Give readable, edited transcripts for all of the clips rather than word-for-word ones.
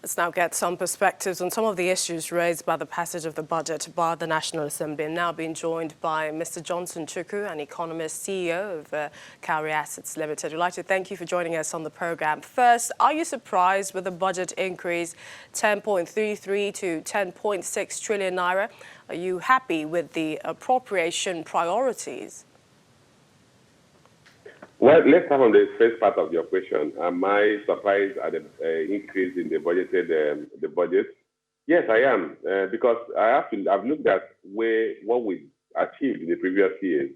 Let's now get some perspectives on some of the issues raised by the passage of the budget by the National Assembly. I'm now being joined by Mr. Johnson Chukwu, an economist, CEO of Cowrie Assets Limited. We'd like to thank you for joining us on the program. First, are you surprised with the budget increase 10.33 to 10.6 trillion naira? Are you happy with the appropriation priorities? Well, let's start on the first part of your question. Am I surprised at the increase in the budget? Yes, I am, because I've looked at what we achieved in the previous years,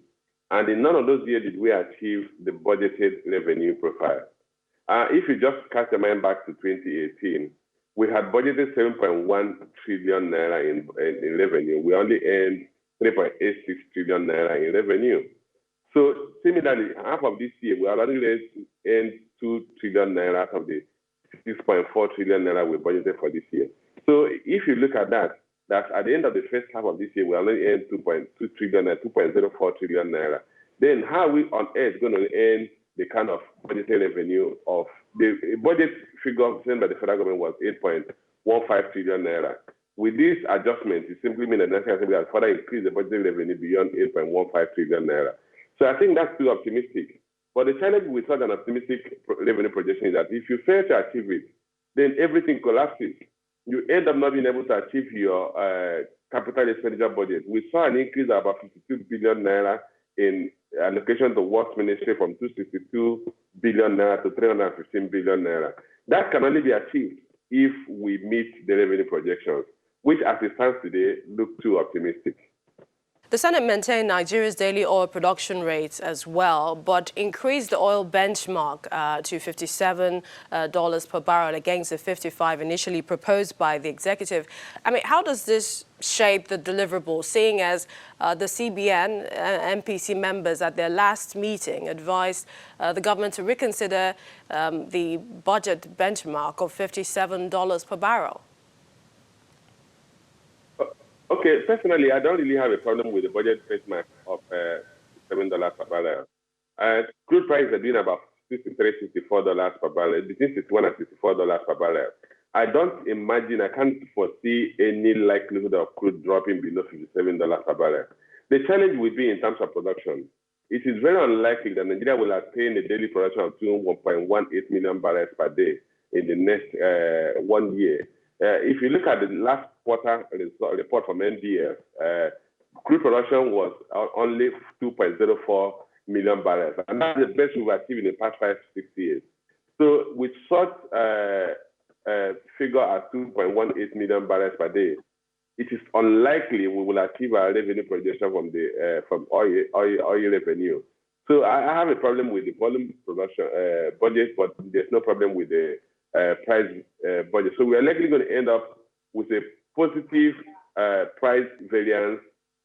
and in none of those years did we achieve the budgeted revenue profile. If you just cast your mind back to 2018, we had budgeted 7.1 trillion naira in revenue. We only earned 3.86 trillion naira in revenue. So similarly, half of this year, we already earned 2 trillion naira out of the 6.4 trillion naira we budgeted for this year. So if you look at that at the end of the first half of this year, we already earned 2.2 trillion naira, 2.04 trillion naira. Then how are we on earth going to earn the kind of budgeted revenue of the budget figure sent by the federal government was 8.15 trillion naira. With this adjustment, it simply means that the National Assembly has further increased the budgeted revenue beyond 8.15 trillion naira. So I think that's too optimistic. But the challenge with such an optimistic revenue projection is that if you fail to achieve it, then everything collapses. You end up not being able to achieve your capital expenditure budget. We saw an increase of about 52 billion naira in allocation to Works Ministry from 262 billion naira to 315 billion naira. That can only be achieved if we meet the revenue projections, which as it stands today look too optimistic. The Senate maintained Nigeria's daily oil production rates as well, but increased the oil benchmark to $57 per barrel against the $55 initially proposed by the executive. I mean, how does this shape the deliverable, seeing as the CBN MPC members at their last meeting advised the government to reconsider the budget benchmark of $57 per barrel? Okay, personally, I don't really have a problem with the budget benchmark of $7 per barrel. Crude prices are doing about $63, $64 per barrel, between $61 and $64 per barrel. I can't foresee any likelihood of crude dropping below $57 per barrel. The challenge will be in terms of production. It is very unlikely that Nigeria will attain a daily production of 1.18 million barrels per day in the next 1 year. If you look at the last quarter report from NDF, crude production was only 2.04 million barrels. And that's the best we've achieved in the past 5 to 6 years. So with such figure as 2.18 million barrels per day, it is unlikely we will achieve our revenue projection from oil revenue. So I have a problem with the volume production budget, but there's no problem with the price budget. So we are likely going to end up with a positive price variance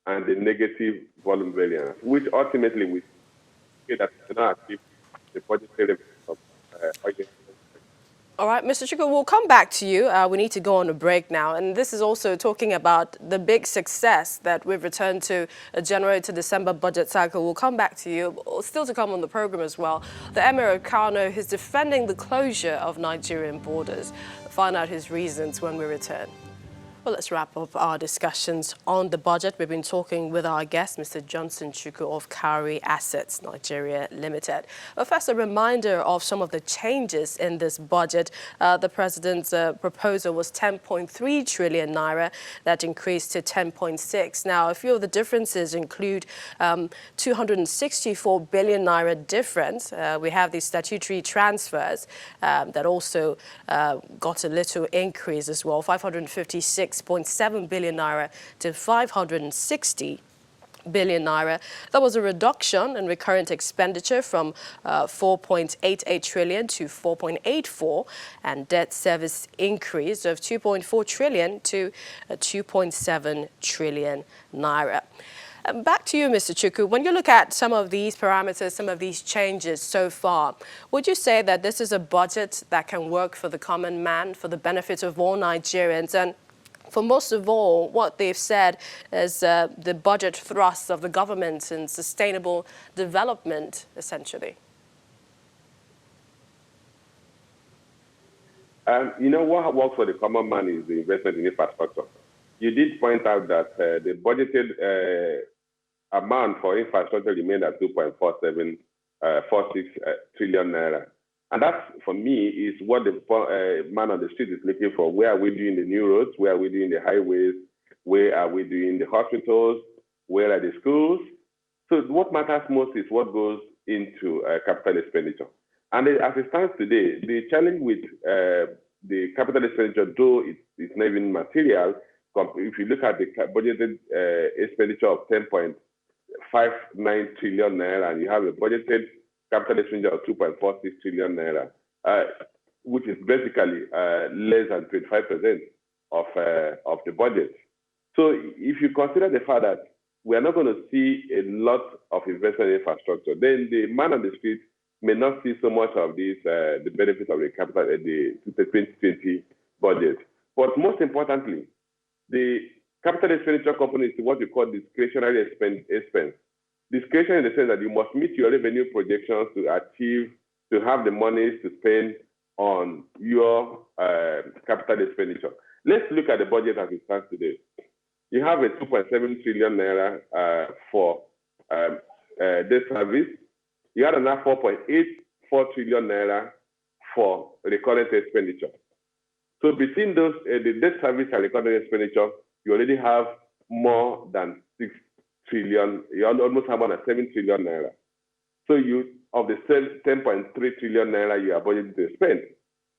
and a negative volume variance, which ultimately we see that we cannot achieve the budget of oil. All right, Mr. Chukwu, we'll come back to you. We need to go on a break now. And this is also talking about the big success that we've returned to a January to December budget cycle. We'll come back to you. Still to come on the program as well, the Emir of Kano is defending the closure of Nigerian borders. We'll find out his reasons when we return. Well, let's wrap up our discussions on the budget. We've been talking with our guest, Mr. Johnson Chukwu of Cowrie Assets Nigeria Limited. But first, a reminder of some of the changes in this budget. The president's proposal was 10.3 trillion naira. That increased to 10.6. Now, a few of the differences include 264 billion naira difference. We have the statutory transfers that also got a little increase as well, 556.7 billion naira to 560 billion naira. There was a reduction in recurrent expenditure from 4.88 trillion to 4.84, and debt service increase of 2.4 trillion to 2.7 trillion naira. Back to you, Mr. Chukwu. When you look at some of these parameters, some of these changes so far, would you say that this is a budget that can work for the common man, for the benefit of all Nigerians? And for most of all, what they've said is the budget thrust of the government and sustainable development, essentially. You know, what works for the common man is the investment in infrastructure. You did point out that the budgeted amount for infrastructure remained at 2.4746 trillion naira. And that, for me, is what the man on the street is looking for. Where are we doing the new roads? Where are we doing the highways? Where are we doing the hospitals? Where are the schools? So what matters most is what goes into capital expenditure. And as it stands today, the challenge with the capital expenditure, though it's not even material, if you look at the budgeted expenditure of 10.59 trillion naira, and you have a budgeted capital expenditure of 2.46 trillion naira, which is basically less than 25% of the budget. So if you consider the fact that we are not going to see a lot of investment in infrastructure, then the man on the street may not see so much of this, the benefits of the capital, the 2020 budget. But most importantly, the capital expenditure component is what we call discretionary expense. Discretionary in the sense that you must meet your revenue projections to have the money to spend on your capital expenditure. Let's look at the budget as it stands today. You have a 2.7 trillion naira for debt service. You had another 4.84 trillion naira for recurrent expenditure. So between those, the debt service and recurrent expenditure, you already have more than 6 trillion. You almost have more than 7 trillion naira. So of the 10.3 trillion naira you are budgeted to spend.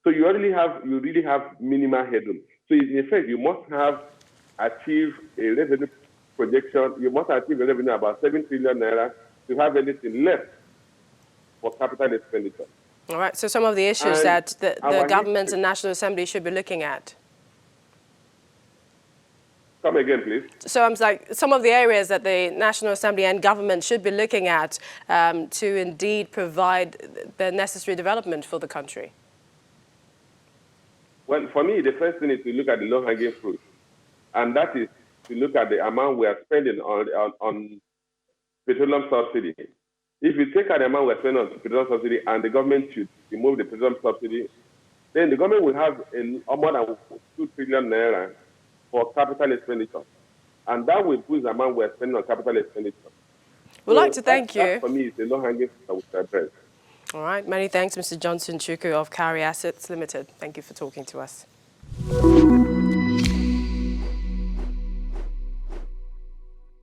So you really have minimal headroom. So in effect, you must have achieved a revenue projection. You must achieve a revenue about 7 trillion naira to have anything left for capital expenditure. All right. So some of the issues that the government and National Assembly should be looking at. Come again, please. So I'm like, some of the areas that the National Assembly and government should be looking at to indeed provide the necessary development for the country. Well, for me, the first thing is to look at the low-hanging fruit, and that is to look at the amount we are spending on petroleum subsidy. If you take out the amount we're spending on petroleum subsidy and the government should remove the petroleum subsidy, then the government will have more than 2 trillion naira for capital expenditure. And that will boost the amount we're spending on capital expenditure. We'd like to thank you. That for me, is the low-hanging fruit I would address. All right. Many thanks, Mr. Johnson Chukwu of Kari Assets Limited. Thank you for talking to us.